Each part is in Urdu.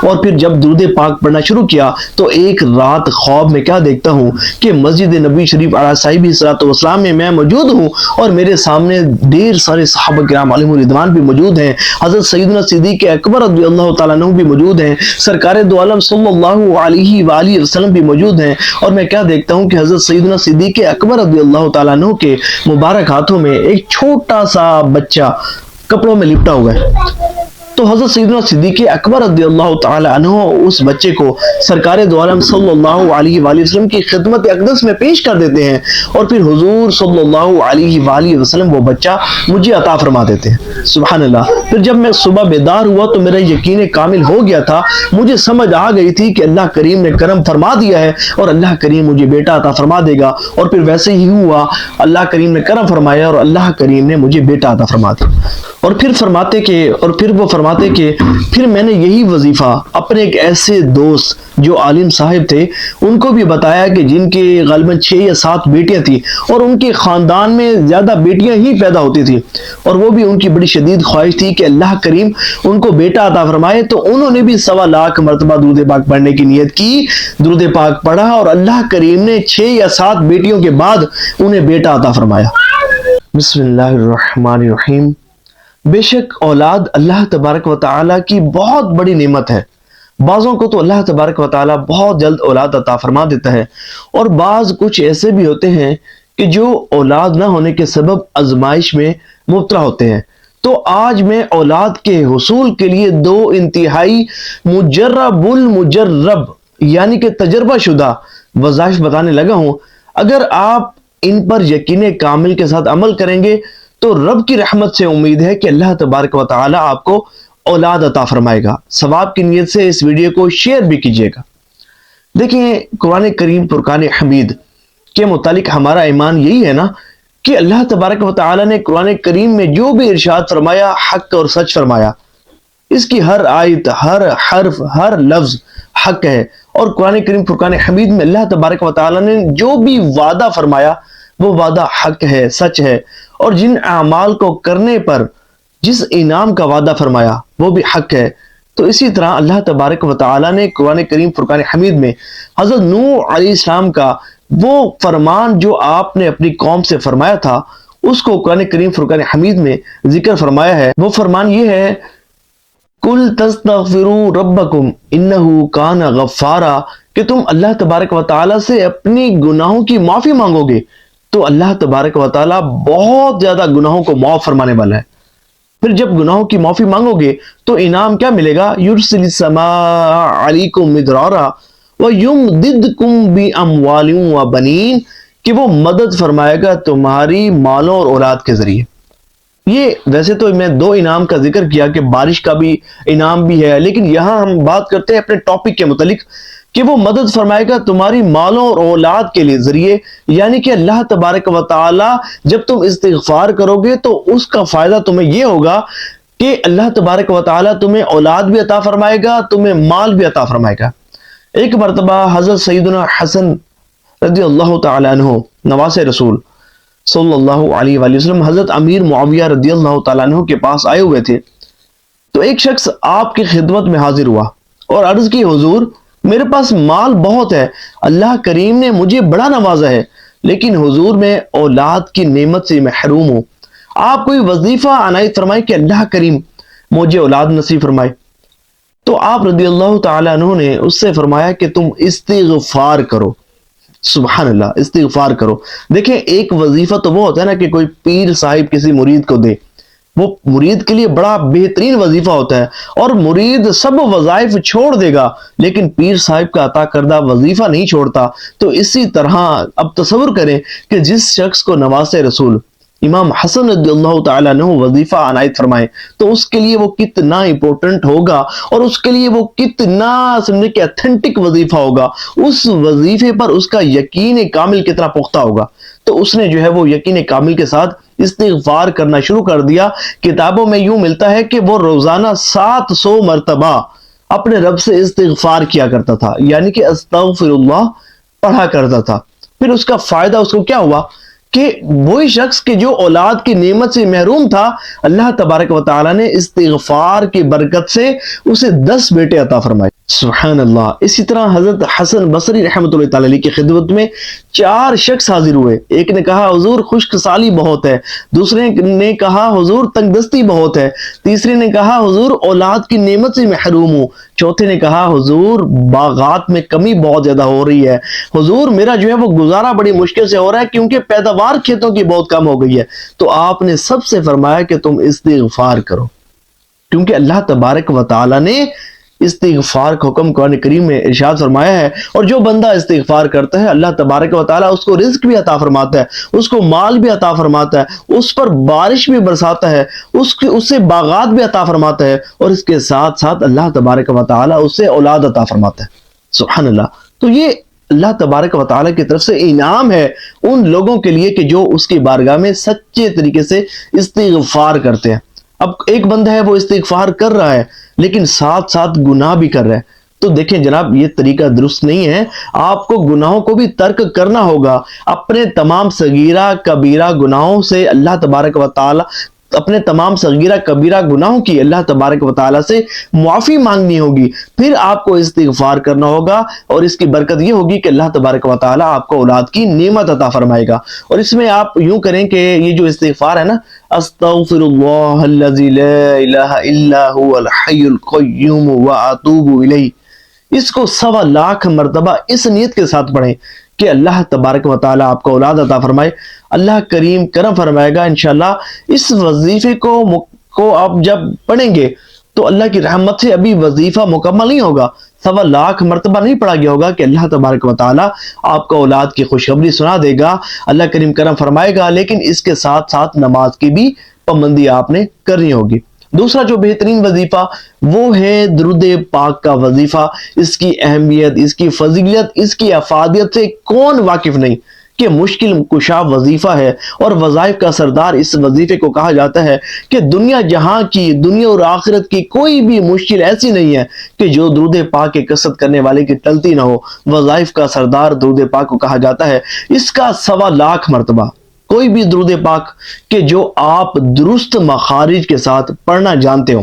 اور پھر جب درود پاک پڑھنا شروع کیا تو ایک رات خواب میں کیا دیکھتا ہوں کہ مسجد نبی شریف علیہ صاحب صلاۃ والسلام میں موجود ہوں اور میرے سامنے ڈھیر سارے صحابہ کرام علیہم الرضوان بھی موجود ہیں، حضرت سیدنا صدیق اکبر رضی اللہ تعالیٰ عنہ بھی موجود ہیں، سرکار دو عالم صلی اللہ علیہ وآلہ وسلم بھی موجود ہیں، اور میں کیا دیکھتا ہوں کہ حضرت سیدنا صدیق اکبر رضی اللہ تعالیٰ عنہ کے مبارک ہاتھوں میں ایک چھوٹا سا بچہ کپڑوں میں لپٹا ہوا ہے۔ تو حضرت سیدنا صدیق اکبر رضی اللہ تعالی عنہ اس بچے کو سرکار دو عالم صلی اللہ علیہ وآلہ وسلم کی خدمت اقدس میں پیش کر دیتے ہیں، اور پھر حضور صلی اللہ علیہ وآلہ وسلم وہ بچہ مجھے عطا فرما دیتے ہیں۔ سبحان اللہ۔ پھر جب میں صبح بیدار ہوا تو میرا یقین کامل ہو گیا تھا، مجھے سمجھ آ گئی تھی کہ اللہ کریم نے کرم فرما دیا ہے اور اللہ کریم مجھے بیٹا عطا فرما دے گا، اور پھر ویسے ہی ہوا، اللہ کریم نے کرم فرمایا اور اللہ کریم نے مجھے بیٹا عطا فرما دیا۔ اور پھر وہ فرماتے کہ پھر میں نے یہی وظیفہ اپنے ایک ایسے دوست جو عالم صاحب تھے ان کو بھی بتایا کہ جن کے غالباً 6 یا 7 بیٹیاں تھیں اور ان کے خاندان میں زیادہ بیٹیاں ہی پیدا ہوتی تھیں، اور وہ بھی ان کی بڑی شدید خواہش تھی کہ اللہ کریم ان کو بیٹا عطا فرمائے، تو انہوں نے بھی 1.25 لاکھ مرتبہ درود پاک پڑھنے کی نیت کی، درود پاک پڑھا اور اللہ کریم نے 6 یا 7 بیٹیوں کے بعد انہیں بیٹا عطا فرمایا۔ بسم اللہ الرحمن الرحیم۔ بے شک اولاد اللہ تبارک و تعالیٰ کی بہت بڑی نعمت ہے۔ بعضوں کو تو اللہ تبارک و تعالیٰ بہت جلد اولاد عطا فرما دیتا ہے، اور بعض کچھ ایسے بھی ہوتے ہیں کہ جو اولاد نہ ہونے کے سبب آزمائش میں مبتلا ہوتے ہیں۔ تو آج میں اولاد کے حصول کے لیے 2 انتہائی مجرب المجرب یعنی کہ تجربہ شدہ وظائف بتانے لگا ہوں۔ اگر آپ ان پر یقین کامل کے ساتھ عمل کریں گے تو رب کی رحمت سے امید ہے کہ اللہ تبارک و تعالی آپ کو اولاد عطا فرمائے گا۔ ثواب کی نیت سے اس ویڈیو کو شیئر بھی کیجیے گا۔ دیکھیں، قرآن کریم فرقان حمید کے متعلق ہمارا ایمان یہی ہے نا کہ اللہ تبارک و تعالی نے قرآن کریم میں جو بھی ارشاد فرمایا حق اور سچ فرمایا، اس کی ہر آیت، ہر حرف، ہر لفظ حق ہے، اور قرآن کریم فرقان حمید میں اللہ تبارک و تعالی نے جو بھی وعدہ فرمایا وہ وعدہ حق ہے، سچ ہے، اور جن اعمال کو کرنے پر جس انعام کا وعدہ فرمایا وہ بھی حق ہے۔ تو اسی طرح اللہ تبارک و تعالی نے قرآن کریم فرقان حمید میں حضرت نوح علیہ السلام کا وہ فرمان جو آپ نے اپنی قوم سے فرمایا تھا، اس کو قرآن کریم فرقان حمید میں ذکر فرمایا ہے۔ وہ فرمان یہ ہے، قُلْ تَسْتَغْفِرُوا رَبَّكُمْ إِنَّهُ كَانَ غَفَّارًا، کہ تم اللہ تبارک و تعالی سے اپنی گناہوں کی معافی مانگو گے تو اللہ تبارک و تعالی بہت زیادہ گناہوں کو معاف فرمانے والا ہے۔ پھر جب گناہوں کی معافی مانگو گے تو انعام کیا ملے گا؟ یرسل السماء علیکم مدرارا ویمددکم باموال وبنین، کہ وہ مدد فرمائے گا تمہاری مالوں اور اولاد کے ذریعے۔ یہ ویسے تو میں 2 انعام کا ذکر کیا کہ بارش کا بھی انعام بھی ہے، لیکن یہاں ہم بات کرتے ہیں اپنے ٹاپک کے متعلق کہ وہ مدد فرمائے گا تمہاری مالوں اور اولاد کے لیے ذریعے، یعنی کہ اللہ تبارک و تعالی جب تم استغفار کرو گے تو اس کا فائدہ تمہیں یہ ہوگا کہ اللہ تبارک و تعالی تمہیں اولاد بھی عطا فرمائے گا، تمہیں مال بھی عطا فرمائے گا۔ ایک مرتبہ حضرت سیدنا حسن رضی اللہ تعالی عنہ نواسے رسول صلی اللہ علیہ وآلہ وسلم حضرت امیر معاویہ رضی اللہ تعالیٰ عنہ کے پاس آئے ہوئے تھے، تو ایک شخص آپ کی خدمت میں حاضر ہوا اور عرض کی، حضور میرے پاس مال بہت ہے، اللہ کریم نے مجھے بڑا نوازا ہے، لیکن حضور میں اولاد کی نعمت سے محروم ہوں، آپ کوئی وظیفہ عنایت فرمائے کہ اللہ کریم مجھے اولاد نصیب فرمائے۔ تو آپ رضی اللہ تعالی عنہ نے اس سے فرمایا کہ تم استغفار کرو۔ سبحان اللہ، استغفار کرو۔ دیکھیں، ایک وظیفہ تو وہ ہوتا ہے نا کہ کوئی پیر صاحب کسی مرید کو دے، وہ مرید کے لیے بڑا بہترین وظیفہ ہوتا ہے، اور مرید سب وظائف چھوڑ دے گا لیکن پیر صاحب کا عطا کردہ وظیفہ نہیں چھوڑتا۔ تو اسی طرح اب تصور کریں کہ جس شخص کو نواسے رسول امام حسن رضی اللہ تعالیٰ عنہ وظیفہ عنایت فرمائے تو اس کے لیے وہ کتنا امپورٹنٹ ہوگا، اور اس کے لیے وہ کتنا سمجھے کہ اتھینٹک وظیفہ ہوگا، اس وظیفے پر اس کا یقین کامل کتنا پختہ ہوگا۔ تو اس نے جو ہے وہ یقین کامل کے ساتھ استغفار کرنا شروع کر دیا۔ کتابوں میں یوں ملتا ہے کہ وہ روزانہ 700 مرتبہ اپنے رب سے استغفار کیا کرتا تھا، یعنی کہ استغفر اللہ پڑھا کرتا تھا۔ پھر اس کا فائدہ اس کو کیا ہوا کہ وہی شخص کہ جو اولاد کی نعمت سے محروم تھا، اللہ تبارک و تعالی نے استغفار کی برکت سے اسے 10 بیٹے عطا فرمائے۔ سبحان اللہ. اسی طرح حضرت حسن بصری رحمۃ اللہ تعالی علیہ کی خدمت میں 4 شخص حاضر ہوئے. ایک نے کہا حضور خشک سالی بہت ہے، دوسرے نے کہا حضور تنگ دستی بہت ہے، تیسرے نے کہا حضور اولاد کی نعمت سے محروم ہوں، چوتھے نے کہا حضور باغات میں کمی بہت زیادہ ہو رہی ہے، حضور میرا جو ہے وہ گزارا بڑی مشکل سے ہو رہا ہے کیونکہ پیداوار کھیتوں کی بہت کم ہو گئی ہے. تو آپ نے سب سے فرمایا کہ تم استغفار کرو، کیونکہ اللہ تبارک و تعالی نے استغفار کا حکم قرآن کریم میں ارشاد فرمایا ہے. اور جو بندہ استغفار کرتا ہے اللہ تبارک و تعالی اس کو رزق بھی عطا فرماتا ہے، اس کو مال بھی عطا فرماتا ہے، اس پر بارش بھی برساتا ہے، اس سے باغات بھی عطا فرماتا ہے، اور اس کے ساتھ ساتھ اللہ تبارک و تعالی اس سے اولاد عطا فرماتا ہے. سبحان اللہ. تو یہ اللہ تبارک و تعالی کی طرف سے انعام ہے ان لوگوں کے لیے کہ جو اس کی بارگاہ میں سچے طریقے سے استغفار کرتے ہیں. اب ایک بندہ ہے وہ استغفار کر رہا ہے لیکن ساتھ ساتھ گناہ بھی کر رہا ہے، تو دیکھیں جناب یہ طریقہ درست نہیں ہے. آپ کو گناہوں کو بھی ترک کرنا ہوگا. اپنے تمام صغیرہ کبیرہ گناہوں سے اللہ تبارک و تعالی اپنے تمام صغیرہ کبیرہ گناہوں کی اللہ تبارک و تعالی سے معافی مانگنی ہوگی، پھر آپ کو استغفار کرنا ہوگا، اور اس کی برکت یہ ہوگی کہ اللہ تبارک و تعالی آپ کو اولاد کی نعمت عطا فرمائے گا. اور اس میں آپ یوں کریں کہ یہ جو استغفار ہے نا، استغفر اللہ الذی لا الہ الا هو الحی القیوم واتوب الیہ، اس کو 1.25 لاکھ مرتبہ اس نیت کے ساتھ پڑھیں کہ اللہ تبارک و تعالی آپ کو اولاد عطا فرمائے. اللہ کریم کرم فرمائے گا انشاءاللہ. اس وظیفے کو آپ جب پڑھیں گے تو اللہ کی رحمت سے ابھی وظیفہ مکمل نہیں ہوگا، 1.25 لاکھ مرتبہ نہیں پڑھا گیا ہوگا کہ اللہ تبارک و تعالی آپ کو اولاد کی خوشخبری سنا دے گا، اللہ کریم کرم فرمائے گا. لیکن اس کے ساتھ ساتھ نماز کی بھی پابندی آپ نے کرنی ہوگی. دوسرا جو بہترین وظیفہ وہ ہے درود پاک کا وظیفہ. اس کی اہمیت، اس کی فضیلت، اس کی افادیت سے کون واقف نہیں کہ مشکل کشا وظیفہ ہے، اور وظائف کا سردار اس وظیفے کو کہا جاتا ہے کہ دنیا جہاں کی، دنیا اور آخرت کی کوئی بھی مشکل ایسی نہیں ہے کہ جو درود پاک کی کثرت کرنے والے کی ٹلتی نہ ہو. وظائف کا سردار درود پاک کو کہا جاتا ہے. اس کا 1.25 لاکھ مرتبہ کوئی بھی درود پاک کہ جو آپ درست مخارج کے ساتھ پڑھنا جانتے ہو،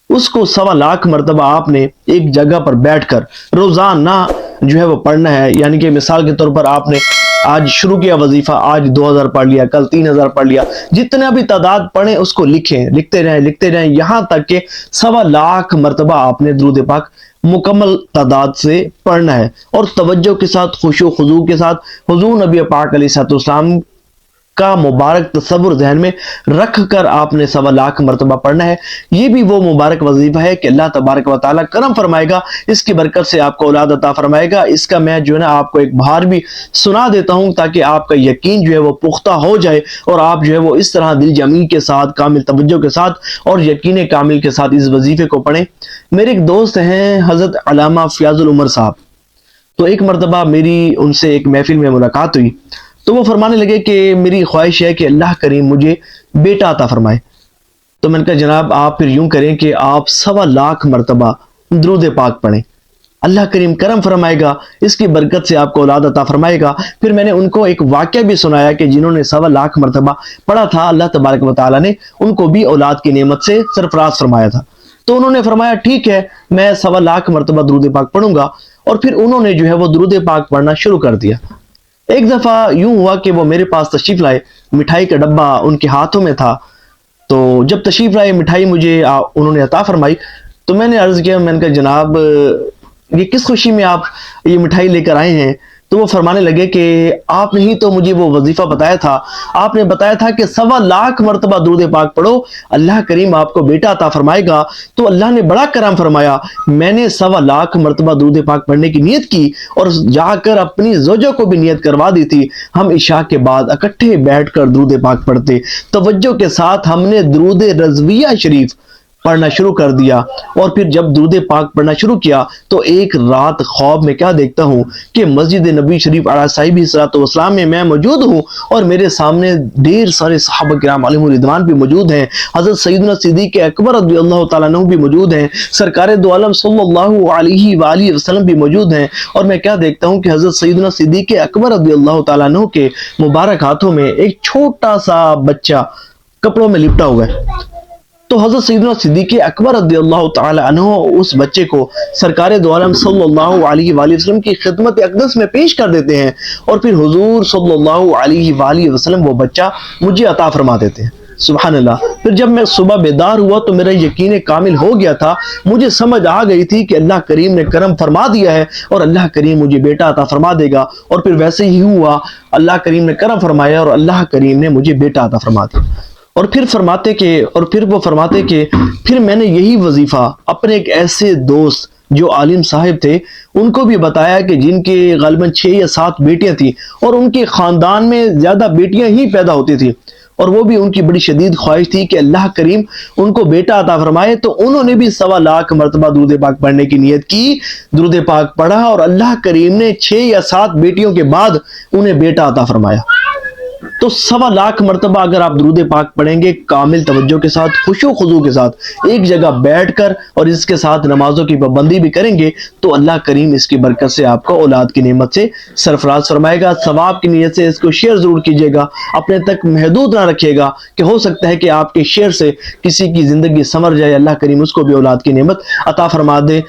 اس کو 1.25 لاکھ مرتبہ آپ نے ایک جگہ پر بیٹھ کر روزانہ جو ہے وہ پڑھنا ہے. یعنی کہ مثال کے طور پر آپ نے آج شروع کیا وظیفہ، آج 2000 پڑھ لیا، کل 3000 پڑھ لیا، جتنا بھی تعداد پڑھیں اس کو لکھتے رہیں یہاں تک کہ 1.25 لاکھ مرتبہ آپ نے درود پاک مکمل تعداد سے پڑھنا ہے. اور توجہ کے ساتھ، خشوع و خضوع کے ساتھ حضور نبی پاک علیہ السلام کا مبارک تصور ذہن میں رکھ کر آپ نے 1.25 لاکھ مرتبہ پڑھنا ہے. یہ بھی وہ مبارک وظیفہ ہے کہ اللہ تبارک و تعالی کرم فرمائے گا، اس کی برکت سے آپ کو اولاد عطا فرمائے گا. اس کا میں جو ہے نا آپ کو ایک بہار بھی سنا دیتا ہوں تاکہ آپ کا یقین جو ہے وہ پختہ ہو جائے، اور آپ جو ہے وہ اس طرح دل جمی کے ساتھ، کامل توجہ کے ساتھ اور یقین کامل کے ساتھ اس وظیفے کو پڑھیں. میرے ایک دوست ہیں حضرت علامہ فیاض العمر صاحب، تو ایک مرتبہ میری ان سے ایک محفل میں ملاقات ہوئی تو وہ فرمانے لگے کہ میری خواہش ہے کہ اللہ کریم مجھے بیٹا عطا فرمائے. تو میں نے کہا جناب آپ پھر یوں کریں کہ آپ 1.25 لاکھ مرتبہ درود پاک پڑھیں، اللہ کریم کرم فرمائے گا، اس کی برکت سے آپ کو اولاد عطا فرمائے گا. پھر میں نے ان کو ایک واقعہ بھی سنایا کہ جنہوں نے 1.25 لاکھ مرتبہ پڑھا تھا، اللہ تبارک و تعالی نے ان کو بھی اولاد کی نعمت سے سرفراز فرمایا تھا. تو انہوں نے فرمایا ٹھیک ہے میں 1.25 لاکھ مرتبہ درود پاک پڑھوں گا، اور پھر انہوں نے جو ہے وہ درود پاک پڑھنا شروع کر دیا. ایک دفعہ یوں ہوا کہ وہ میرے پاس تشریف لائے، مٹھائی کا ڈبہ ان کے ہاتھوں میں تھا. تو جب تشریف لائے مٹھائی مجھے انہوں نے عطا فرمائی، تو میں نے عرض کیا، میں نے کہا جناب یہ کس خوشی میں آپ یہ مٹھائی لے کر آئے ہیں؟ تو وہ فرمانے لگے کہ آپ نے ہی تو مجھے وہ وظیفہ بتایا تھا، آپ نے بتایا تھا کہ 1.25 لاکھ مرتبہ درود پاک پڑھو، اللہ کریم آپ کو بیٹا عطا فرمائے گا. تو اللہ نے بڑا کرم فرمایا، میں نے 1.25 لاکھ مرتبہ درود پاک پڑھنے کی نیت کی اور جا کر اپنی زوجہ کو بھی نیت کروا دی تھی. ہم عشاء کے بعد اکٹھے بیٹھ کر درود پاک پڑھتے، توجہ کے ساتھ ہم نے درود رضویہ شریف پڑھنا شروع کر دیا. اور پھر جب درود پاک پڑھنا شروع کیا تو ایک رات خواب میں کیا دیکھتا ہوں کہ مسجد نبی شریف علیہ صاحب والسلام میں میں موجود ہوں، اور میرے سامنے ڈھیر سارے صحابہ کرام علیہم الرضوان بھی موجود ہیں، حضرت سیدنا صدیق اکبر رضی اللہ تعالیٰ عنہ بھی موجود ہیں، سرکار دو عالم صلی اللہ علیہ وآلہ وسلم بھی موجود ہیں. اور میں کیا دیکھتا ہوں کہ حضرت سیدنا صدیق اکبر رضی اللہ تعالیٰ عنہ کے مبارک ہاتھوں میں ایک چھوٹا سا بچہ کپڑوں میں لپٹا ہوا ہے. تو حضرت سیدنا صدیق اکبر رضی اللہ تعالی عنہ اس بچے کو سرکار دو عالم صلی اللہ علیہ وآلہ وسلم کی خدمت اقدس میں پیش کر دیتے ہیں، اور پھر حضور صلی اللہ علیہ وآلہ وسلم وہ بچہ مجھے عطا فرما دیتے ہیں۔ سبحان اللہ۔ پھر جب میں صبح بیدار ہوا تو میرا یقین کامل ہو گیا تھا، مجھے سمجھ آ گئی تھی کہ اللہ کریم نے کرم فرما دیا ہے اور اللہ کریم مجھے بیٹا عطا فرما دے گا، اور پھر ویسے ہی ہوا، اللہ کریم نے کرم فرمایا اور اللہ کریم نے مجھے بیٹا عطا فرما دیا۔ اور پھر وہ فرماتے کہ پھر میں نے یہی وظیفہ اپنے ایک ایسے دوست جو عالم صاحب تھے ان کو بھی بتایا کہ جن کے غالباً 6 یا 7 بیٹیاں تھیں، اور ان کے خاندان میں زیادہ بیٹیاں ہی پیدا ہوتی تھیں، اور وہ بھی ان کی بڑی شدید خواہش تھی کہ اللہ کریم ان کو بیٹا عطا فرمائے۔ تو انہوں نے بھی 1.25 لاکھ مرتبہ درود پاک پڑھنے کی نیت کی، درود پاک پڑھا، اور اللہ کریم نے 6 یا 7 بیٹیوں کے بعد انہیں بیٹا عطا فرمایا۔ تو 1.25 لاکھ مرتبہ اگر آپ درود پاک پڑھیں گے کامل توجہ کے ساتھ، خشوع و خضوع کے ساتھ، ایک جگہ بیٹھ کر، اور اس کے ساتھ نمازوں کی پابندی بھی کریں گے، تو اللہ کریم اس کی برکت سے آپ کو اولاد کی نعمت سے سرفراز فرمائے گا۔ ثواب کی نیت سے اس کو شیئر ضرور کیجیے گا، اپنے تک محدود نہ رکھیے گا، کہ ہو سکتا ہے کہ آپ کے شیئر سے کسی کی زندگی سنور جائے، اللہ کریم اس کو بھی اولاد کی نعمت عطا فرما دے۔